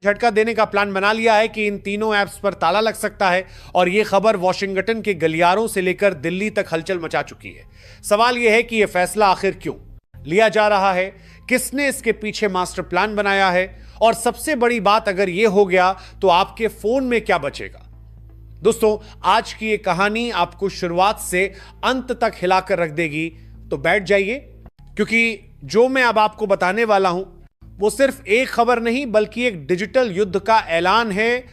झटका देने का प्लान बना लिया है कि इन तीनों ऐप्स पर ताला लग सकता है और यह खबर वॉशिंगटन के गलियारों से लेकर दिल्ली तक हलचल मचा चुकी है। सवाल यह है कि यह फैसला आखिर क्यों लिया जा रहा है, किसने इसके पीछे मास्टर प्लान बनाया है, और सबसे बड़ी बात, अगर यह हो गया तो आपके फोन में क्या बचेगा। दोस्तों, आज की यह कहानी आपको शुरुआत से अंत तक हिलाकर रख देगी, तो बैठ जाइए, क्योंकि जो मैं अब आपको बताने वाला हूं वो सिर्फ एक खबर नहीं बल्कि एक डिजिटल युद्ध का ऐलान है।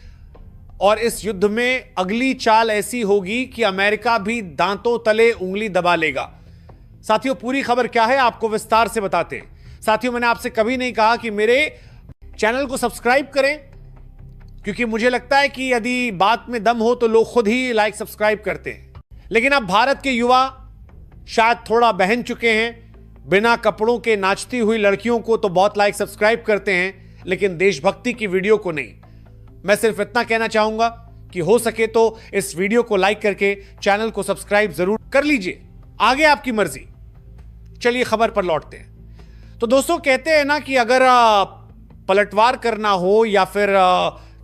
और इस युद्ध में अगली चाल ऐसी होगी कि अमेरिका भी दांतों तले उंगली दबा लेगा। साथियों, पूरी खबर क्या है आपको विस्तार से बताते हैं। साथियों, मैंने आपसे कभी नहीं कहा कि मेरे चैनल को सब्सक्राइब करें, क्योंकि मुझे लगता है कि यदि बात में दम हो तो लोग खुद ही लाइक सब्सक्राइब करते हैं। लेकिन अब भारत के युवा शायद थोड़ा बहन चुके हैं। बिना कपड़ों के नाचती हुई लड़कियों को तो बहुत लाइक सब्सक्राइब करते हैं, लेकिन देशभक्ति की वीडियो को नहीं। मैं सिर्फ इतना कहना चाहूंगा कि हो सके तो इस वीडियो को लाइक करके चैनल को सब्सक्राइब जरूर कर लीजिए। आगे आपकी मर्जी। चलिए खबर पर लौटते हैं। तो दोस्तों, कहते हैं ना कि अगर पलटवार करना हो या फिर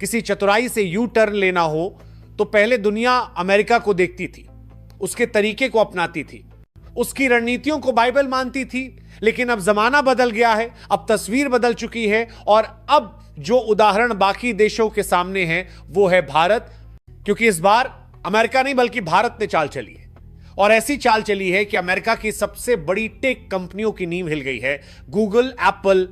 किसी चतुराई से यू टर्न लेना हो तो पहले दुनिया अमेरिका को देखती थी, उसके तरीके को अपनाती थी, उसकी रणनीतियों को बाइबल मानती थी। लेकिन अब जमाना बदल गया है, अब तस्वीर बदल चुकी है, और अब जो उदाहरण बाकी देशों के सामने है वो है भारत। क्योंकि इस बार अमेरिका नहीं बल्कि भारत ने चाल चली है, और ऐसी चाल चली है कि अमेरिका की सबसे बड़ी टेक कंपनियों की नींव हिल गई है। गूगल, एप्पल,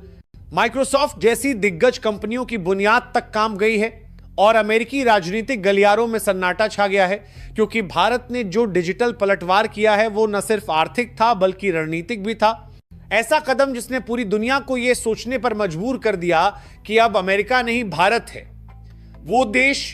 माइक्रोसॉफ्ट जैसी दिग्गज कंपनियों की बुनियाद तक काम गई है, और अमेरिकी राजनीतिक गलियारों में सन्नाटा छा गया है। क्योंकि भारत ने जो डिजिटल पलटवार किया है वो न सिर्फ आर्थिक था बल्कि रणनीतिक भी था। ऐसा कदम जिसने पूरी दुनिया को यह सोचने पर मजबूर कर दिया कि अब अमेरिका नहीं, भारत है वो देश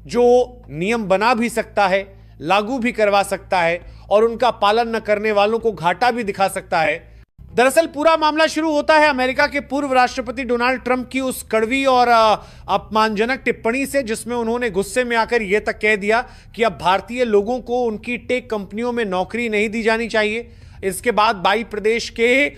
जो नियम बना भी सकता है, लागू भी करवा सकता है, और उनका पालन न करने वालों को घाटा भी दिखा सकता है। दरअसल पूरा मामला शुरू होता है अमेरिका के पूर्व राष्ट्रपति डोनाल्ड ट्रंप की उस कड़वी और अपमानजनक टिप्पणी से, जिसमें उन्होंने गुस्से में आकर यह तक कह दिया कि अब भारतीय लोगों को उनकी टेक कंपनियों में नौकरी नहीं दी जानी चाहिए। इसके बाद 22 प्रदेश के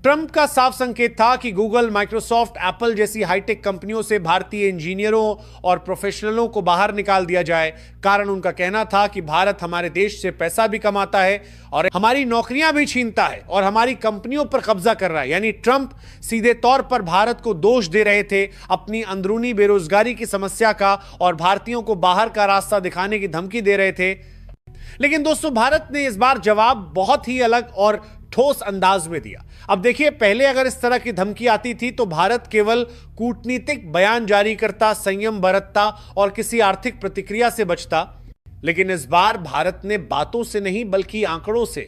ट्रंप का साफ संकेत था कि गूगल, माइक्रोसॉफ्ट, एप्पल जैसी हाईटेक कंपनियों से भारतीय इंजीनियरों और प्रोफेशनलों को बाहर निकाल दिया जाए। कारण उनका कहना था कि भारत हमारे देश से पैसा भी कमाता है और हमारी नौकरियां भी छीनता है और हमारी कंपनियों पर कब्जा कर रहा है। यानी ट्रंप सीधे तौर पर भारत को दोष दे रहे थे अपनी अंदरूनी बेरोजगारी की समस्या का, और भारतीयों को बाहर का रास्ता दिखाने की धमकी दे रहे थे। लेकिन दोस्तों, भारत ने इस बार जवाब बहुत ही अलग और ठोस अंदाज में दिया। अब देखिए, पहले अगर इस तरह की धमकी आती थी तो भारत केवल कूटनीतिक बयान जारी करता, संयम बरतता और किसी आर्थिक प्रतिक्रिया से बचता। लेकिन इस बार भारत ने बातों से नहीं बल्कि आंकड़ों से,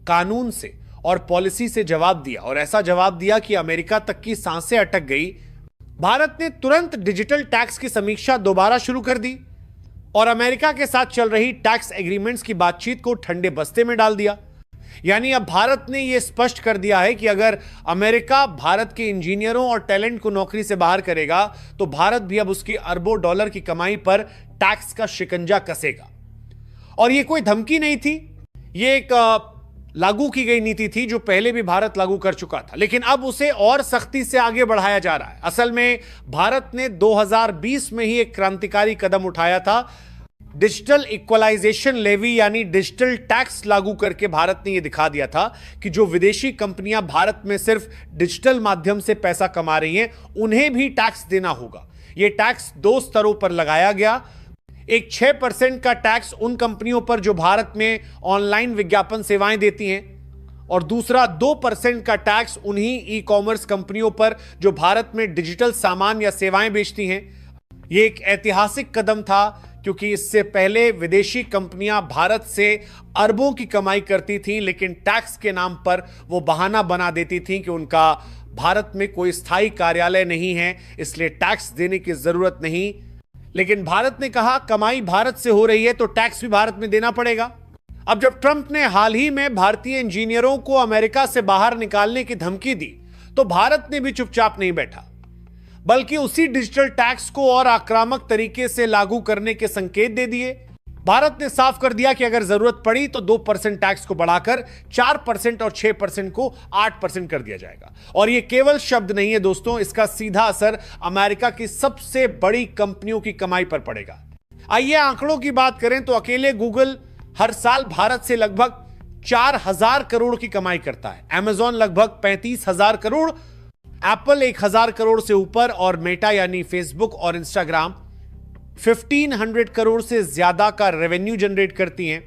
कानून से और पॉलिसी से जवाब दिया, और ऐसा जवाब दिया कि अमेरिका तक की सांसें अटक गई। भारत ने तुरंत डिजिटल टैक्स की समीक्षा दोबारा शुरू कर दी और अमेरिका के साथ चल रही टैक्स एग्रीमेंट्स की बातचीत को ठंडे बस्ते में डाल दिया। यानी अब भारत ने यह स्पष्ट कर दिया है कि अगर अमेरिका भारत के इंजीनियरों और टैलेंट को नौकरी से बाहर करेगा तो भारत भी अब उसकी अरबों डॉलर की कमाई पर टैक्स का शिकंजा कसेगा। और यह कोई धमकी नहीं थी, यह एक लागू की गई नीति थी जो पहले भी भारत लागू कर चुका था, लेकिन अब उसे और सख्ती से आगे बढ़ाया जा रहा है। असल में भारत ने 2020 में ही एक क्रांतिकारी कदम उठाया था। डिजिटल इक्वलाइजेशन लेवी यानी डिजिटल टैक्स लागू करके भारत ने यह दिखा दिया था कि जो विदेशी कंपनियां भारत में सिर्फ डिजिटल माध्यम से पैसा कमा रही हैं, उन्हें भी टैक्स देना होगा। यह टैक्स 2 स्तरों पर लगाया गया। एक 6% का टैक्स उन कंपनियों पर जो भारत में ऑनलाइन विज्ञापन सेवाएं देती हैं, और दूसरा 2% का टैक्स उन्हीं ई कॉमर्स कंपनियों पर जो भारत में डिजिटल सामान या सेवाएं बेचती हैं। यह एक ऐतिहासिक कदम था, क्योंकि इससे पहले विदेशी कंपनियां भारत से अरबों की कमाई करती थीं, लेकिन टैक्स के नाम पर वो बहाना बना देती थीं कि उनका भारत में कोई स्थायी कार्यालय नहीं है, इसलिए टैक्स देने की जरूरत नहीं। लेकिन भारत ने कहा कमाई भारत से हो रही है तो टैक्स भी भारत में देना पड़ेगा। अब जब ट्रंप ने हाल ही में भारतीय इंजीनियरों को अमेरिका से बाहर निकालने की धमकी दी तो भारत ने भी चुपचाप नहीं बैठा, बल्कि उसी डिजिटल टैक्स को और आक्रामक तरीके से लागू करने के संकेत दे दिए। भारत ने साफ कर दिया कि अगर जरूरत पड़ी तो 2% टैक्स को बढ़ाकर 4% और 6% को 8% कर दिया जाएगा। और यह केवल शब्द नहीं है दोस्तों, इसका सीधा असर अमेरिका की सबसे बड़ी कंपनियों की कमाई पर पड़ेगा। आइए आंकड़ों की बात करें तो अकेले गूगल हर साल भारत से लगभग 4,000 करोड़ की कमाई करता है, अमेजॉन लगभग 35,000 करोड़, एप्पल 1,000 करोड़ से ऊपर और मेटा यानी फेसबुक और इंस्टाग्राम 1,500 करोड़ से ज्यादा का रेवेन्यू जनरेट करती हैं।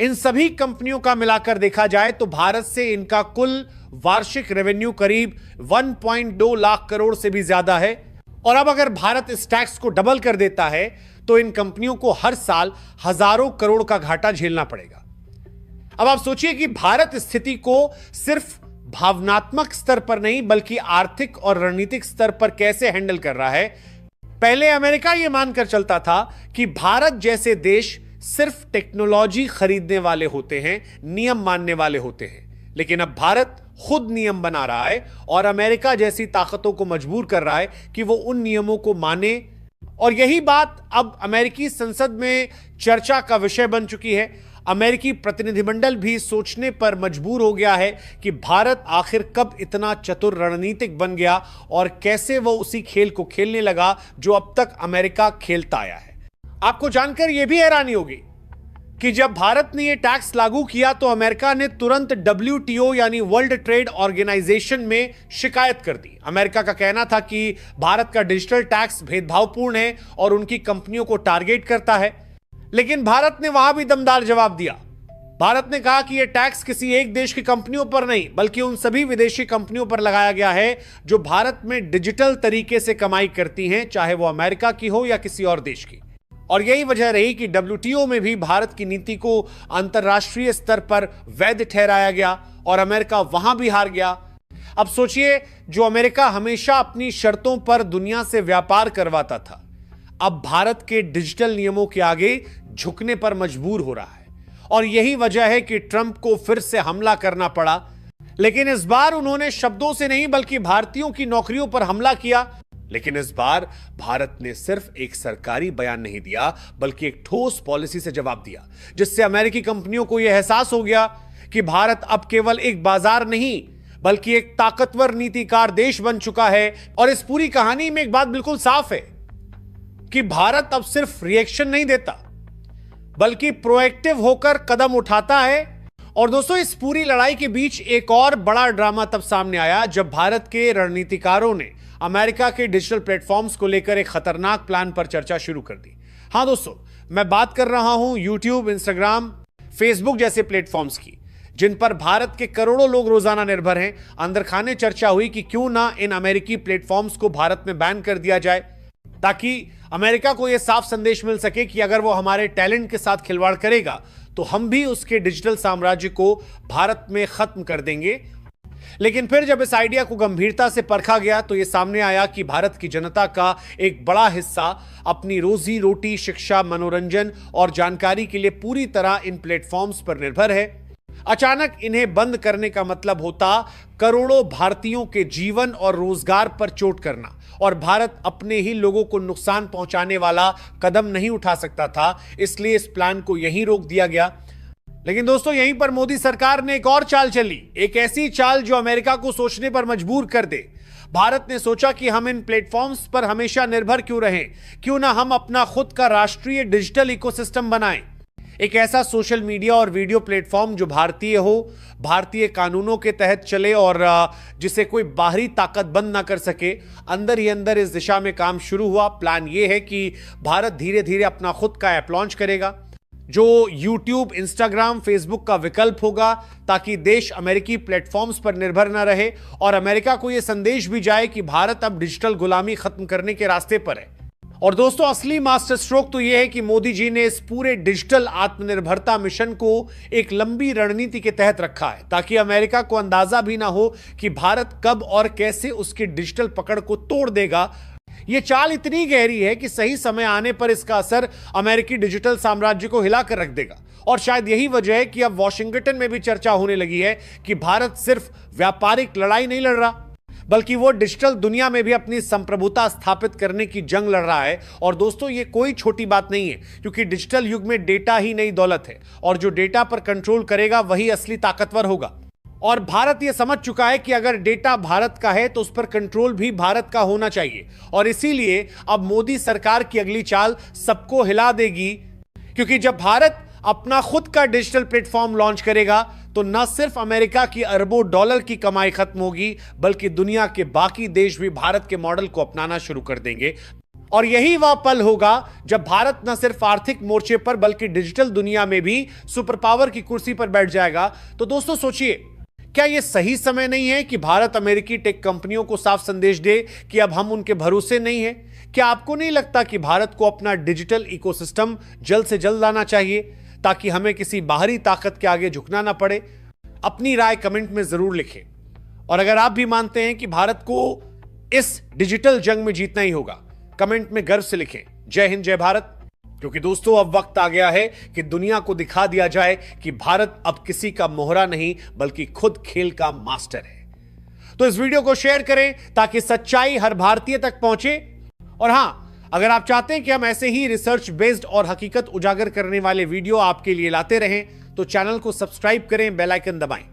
इन सभी कंपनियों का मिलाकर देखा जाए तो भारत से इनका कुल वार्षिक रेवेन्यू करीब 1.2 लाख करोड़ से भी ज्यादा है। और अब अगर भारत इस टैक्स को डबल कर देता है तो इन कंपनियों को हर साल हजारों करोड़ का घाटा झेलना पड़ेगा। अब आप सोचिए कि भारत स्थिति को सिर्फ भावनात्मक स्तर पर नहीं बल्कि आर्थिक और रणनीतिक स्तर पर कैसे हैंडल कर रहा है। पहले अमेरिका यह मानकर चलता था कि भारत जैसे देश सिर्फ टेक्नोलॉजी खरीदने वाले होते हैं, नियम मानने वाले होते हैं, लेकिन अब भारत खुद नियम बना रहा है और अमेरिका जैसी ताकतों को मजबूर कर रहा है कि वो उन नियमों को माने। और यही बात अब अमेरिकी संसद में चर्चा का विषय बन चुकी है। अमेरिकी प्रतिनिधिमंडल भी सोचने पर मजबूर हो गया है कि भारत आखिर कब इतना चतुर रणनीतिक बन गया और कैसे वो उसी खेल को खेलने लगा जो अब तक अमेरिका खेलता आया है। आपको जानकर यह भी हैरानी होगी कि जब भारत ने यह टैक्स लागू किया तो अमेरिका ने तुरंत WTO यानी वर्ल्ड ट्रेड ऑर्गेनाइजेशन में शिकायत कर दी। अमेरिका का कहना था कि भारत का डिजिटल टैक्स भेदभावपूर्ण है और उनकी कंपनियों को टारगेट करता है, लेकिन भारत ने वहां भी दमदार जवाब दिया। भारत ने कहा कि यह टैक्स किसी एक देश की कंपनियों पर नहीं बल्कि उन सभी विदेशी कंपनियों पर लगाया गया है जो भारत में डिजिटल तरीके से कमाई करती हैं, चाहे वो अमेरिका की हो या किसी और देश की। और यही वजह रही कि WTO में भी भारत की नीति को अंतर्राष्ट्रीय स्तर पर वैध ठहराया गया और अमेरिका वहां भी हार गया। अब सोचिए, जो अमेरिका हमेशा अपनी शर्तों पर दुनिया से व्यापार करवाता था, अब भारत के डिजिटल नियमों के आगे झुकने पर मजबूर हो रहा है। और यही वजह है कि ट्रंप को फिर से हमला करना पड़ा, लेकिन इस बार उन्होंने शब्दों से नहीं बल्कि भारतीयों की नौकरियों पर हमला किया। लेकिन इस बार भारत ने सिर्फ एक सरकारी बयान नहीं दिया बल्कि एक ठोस पॉलिसी से जवाब दिया, जिससे अमेरिकी कंपनियों को यह एहसास हो गया कि भारत अब केवल एक बाजार नहीं बल्कि एक ताकतवर नीतिकार देश बन चुका है। और इस पूरी कहानी में एक बात बिल्कुल साफ है कि भारत अब सिर्फ रिएक्शन नहीं देता बल्कि प्रोएक्टिव होकर कदम उठाता है। और दोस्तों, इस पूरी लड़ाई के बीच एक और बड़ा ड्रामा तब सामने आया जब भारत के रणनीतिकारों ने अमेरिका के डिजिटल प्लेटफॉर्म्स को लेकर एक खतरनाक प्लान पर चर्चा शुरू कर दी। हां दोस्तों, मैं बात कर रहा हूं YouTube, Instagram, Facebook जैसे प्लेटफॉर्म्स की, जिन पर भारत के करोड़ों लोग रोजाना निर्भर हैं। अंदर खाने चर्चा हुई कि क्यों ना इन अमेरिकी प्लेटफॉर्म्स को भारत में बैन कर दिया जाए, ताकि अमेरिका को यह साफ संदेश मिल सके कि अगर वो हमारे टैलेंट के साथ खिलवाड़ करेगा तो हम भी उसके डिजिटल साम्राज्य को भारत में खत्म कर देंगे। लेकिन फिर जब इस आइडिया को गंभीरता से परखा गया तो यह सामने आया कि भारत की जनता का एक बड़ा हिस्सा अपनी रोजी रोटी, शिक्षा, मनोरंजन और जानकारी के लिए पूरी तरह इन प्लेटफॉर्म्स पर निर्भर है। अचानक इन्हें बंद करने का मतलब होता करोड़ों भारतीयों के जीवन और रोजगार पर चोट करना, और भारत अपने ही लोगों को नुकसान पहुंचाने वाला कदम नहीं उठा सकता था। इसलिए इस प्लान को यहीं रोक दिया गया। लेकिन दोस्तों, यहीं पर मोदी सरकार ने एक और चाल चली, एक ऐसी चाल जो अमेरिका को सोचने पर मजबूर कर दे। भारत ने सोचा कि हम इन प्लेटफॉर्म्स पर हमेशा निर्भर क्यों रहें, क्यों ना हम अपना खुद का राष्ट्रीय डिजिटल इकोसिस्टम बनाएं। एक ऐसा सोशल मीडिया और वीडियो प्लेटफॉर्म जो भारतीय हो, भारतीय कानूनों के तहत चले और जिसे कोई बाहरी ताकत बंद ना कर सके। अंदर ही अंदर इस दिशा में काम शुरू हुआ। प्लान यह है कि भारत धीरे धीरे अपना खुद का ऐप लॉन्च करेगा जो YouTube, Instagram, Facebook का विकल्प होगा, ताकि देश अमेरिकी प्लेटफॉर्म्स पर निर्भर न रहे और अमेरिका को यह संदेश भी जाए कि भारत अब डिजिटल गुलामी खत्म करने के रास्ते पर है। और दोस्तों, असली मास्टर स्ट्रोक तो यह है कि मोदी जी ने इस पूरे डिजिटल आत्मनिर्भरता मिशन को एक लंबी रणनीति के तहत रखा है, ताकि अमेरिका को अंदाजा भी ना हो कि भारत कब और कैसे उसकी डिजिटल पकड़ को तोड़ देगा। यह चाल इतनी गहरी है कि सही समय आने पर इसका असर अमेरिकी डिजिटल साम्राज्य को हिलाकर रख देगा। और शायद यही वजह है कि अब वॉशिंगटन में भी चर्चा होने लगी है कि भारत सिर्फ व्यापारिक लड़ाई नहीं लड़ रहा बल्कि वो डिजिटल दुनिया में भी अपनी संप्रभुता स्थापित करने की जंग लड़ रहा है। और दोस्तों, ये कोई छोटी बात नहीं है, क्योंकि डिजिटल युग में डेटा ही नई दौलत है और जो डेटा पर कंट्रोल करेगा वही असली ताकतवर होगा। और भारत यह समझ चुका है कि अगर डेटा भारत का है तो उस पर कंट्रोल भी भारत का होना चाहिए। और इसीलिए अब मोदी सरकार की अगली चाल सबको हिला देगी, क्योंकि जब भारत अपना खुद का डिजिटल प्लेटफॉर्म लॉन्च करेगा तो न सिर्फ अमेरिका की अरबों डॉलर की कमाई खत्म होगी, बल्कि दुनिया के बाकी देश भी भारत के मॉडल को अपनाना शुरू कर देंगे। और यही वह पल होगा जब भारत न सिर्फ आर्थिक मोर्चे पर बल्कि डिजिटल दुनिया में भी सुपर पावर की कुर्सी पर बैठ जाएगा। तो दोस्तों सोचिए, क्या यह सही समय नहीं है कि भारत अमेरिकी टेक कंपनियों को साफ संदेश दे कि अब हम उनके भरोसे नहीं हैं? क्या आपको नहीं लगता कि भारत को अपना डिजिटल इकोसिस्टम जल्द से जल्द लाना चाहिए, ताकि हमें किसी बाहरी ताकत के आगे झुकना ना पड़े? अपनी राय कमेंट में जरूर लिखें। और अगर आप भी मानते हैं कि भारत को इस डिजिटल जंग में जीतना ही होगा, कमेंट में गर्व से लिखें जय हिंद जय भारत। क्योंकि दोस्तों, अब वक्त आ गया है कि दुनिया को दिखा दिया जाए कि भारत अब किसी का मोहरा नहीं बल्कि खुद खेल का मास्टर है। तो इस वीडियो को शेयर करें ताकि सच्चाई हर भारतीय तक पहुंचे। और हां, अगर आप चाहते हैं कि हम ऐसे ही रिसर्च बेस्ड और हकीकत उजागर करने वाले वीडियो आपके लिए लाते रहें तो चैनल को सब्सक्राइब करें, बेल आइकन दबाएं